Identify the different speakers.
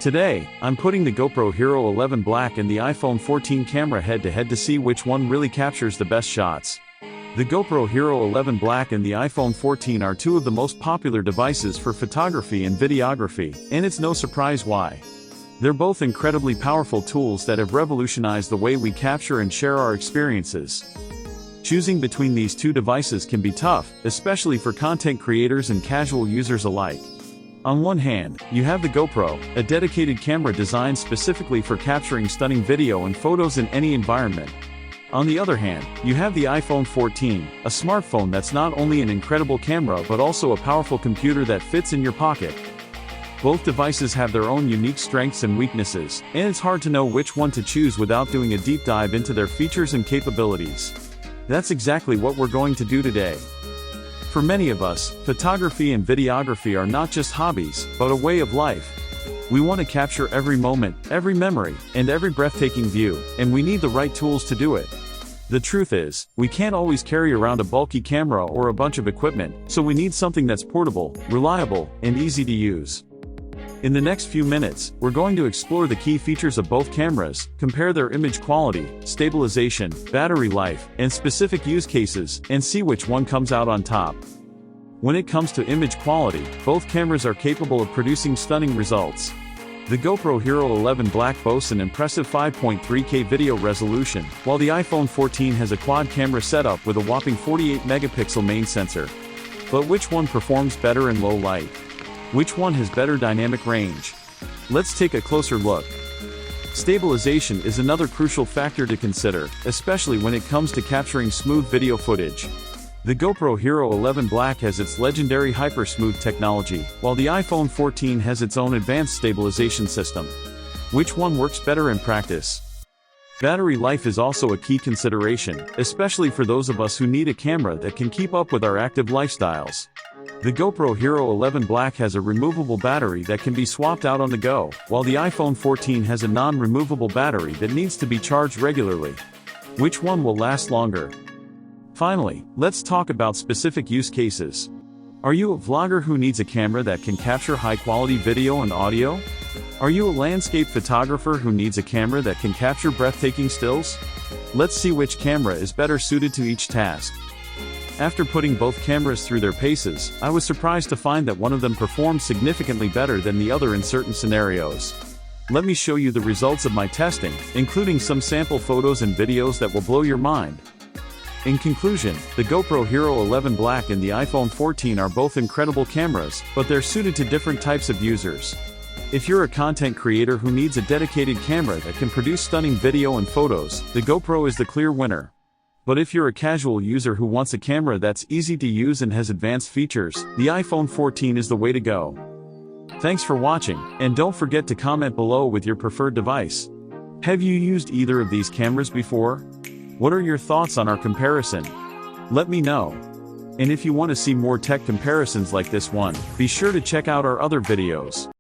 Speaker 1: Today, I'm putting the GoPro Hero 11 Black and the iPhone 14 camera head-to-head to see which one really captures the best shots. The GoPro Hero 11 Black and the iPhone 14 are two of the most popular devices for photography and videography, and it's no surprise why. They're both incredibly powerful tools that have revolutionized the way we capture and share our experiences. Choosing between these two devices can be tough, especially for content creators and casual users alike. On one hand, you have the GoPro, a dedicated camera designed specifically for capturing stunning video and photos in any environment. On the other hand, you have the iPhone 14, a smartphone that's not only an incredible camera but also a powerful computer that fits in your pocket. Both devices have their own unique strengths and weaknesses, and it's hard to know which one to choose without doing a deep dive into their features and capabilities. That's exactly what we're going to do today. For many of us, photography and videography are not just hobbies, but a way of life. We want to capture every moment, every memory, and every breathtaking view, and we need the right tools to do it. The truth is, we can't always carry around a bulky camera or a bunch of equipment, so we need something that's portable, reliable, and easy to use. In the next few minutes, we're going to explore the key features of both cameras, compare their image quality, stabilization, battery life, and specific use cases, and see which one comes out on top. When it comes to image quality, both cameras are capable of producing stunning results. The GoPro Hero 11 Black boasts an impressive 5.3K video resolution, while the iPhone 14 has a quad camera setup with a whopping 48-megapixel main sensor. But which one performs better in low light? Which one has better dynamic range? Let's take a closer look. Stabilization is another crucial factor to consider, especially when it comes to capturing smooth video footage. The GoPro Hero 11 Black has its legendary hyper-smooth technology, while the iPhone 14 has its own advanced stabilization system. Which one works better in practice? Battery life is also a key consideration, especially for those of us who need a camera that can keep up with our active lifestyles. The GoPro Hero 11 Black has a removable battery that can be swapped out on the go, while the iPhone 14 has a non-removable battery that needs to be charged regularly. Which one will last longer? Finally, let's talk about specific use cases. Are you a vlogger who needs a camera that can capture high-quality video and audio? Are you a landscape photographer who needs a camera that can capture breathtaking stills? Let's see which camera is better suited to each task. After putting both cameras through their paces, I was surprised to find that one of them performed significantly better than the other in certain scenarios. Let me show you the results of my testing, including some sample photos and videos that will blow your mind. In conclusion, the GoPro Hero 11 Black and the iPhone 14 are both incredible cameras, but they're suited to different types of users. If you're a content creator who needs a dedicated camera that can produce stunning video and photos, the GoPro is the clear winner. But if you're a casual user who wants a camera that's easy to use and has advanced features, the iPhone 14 is the way to go. Thanks for watching, and don't forget to comment below with your preferred device. Have you used either of these cameras before? What are your thoughts on our comparison? Let me know. And if you want to see more tech comparisons like this one, be sure to check out our other videos.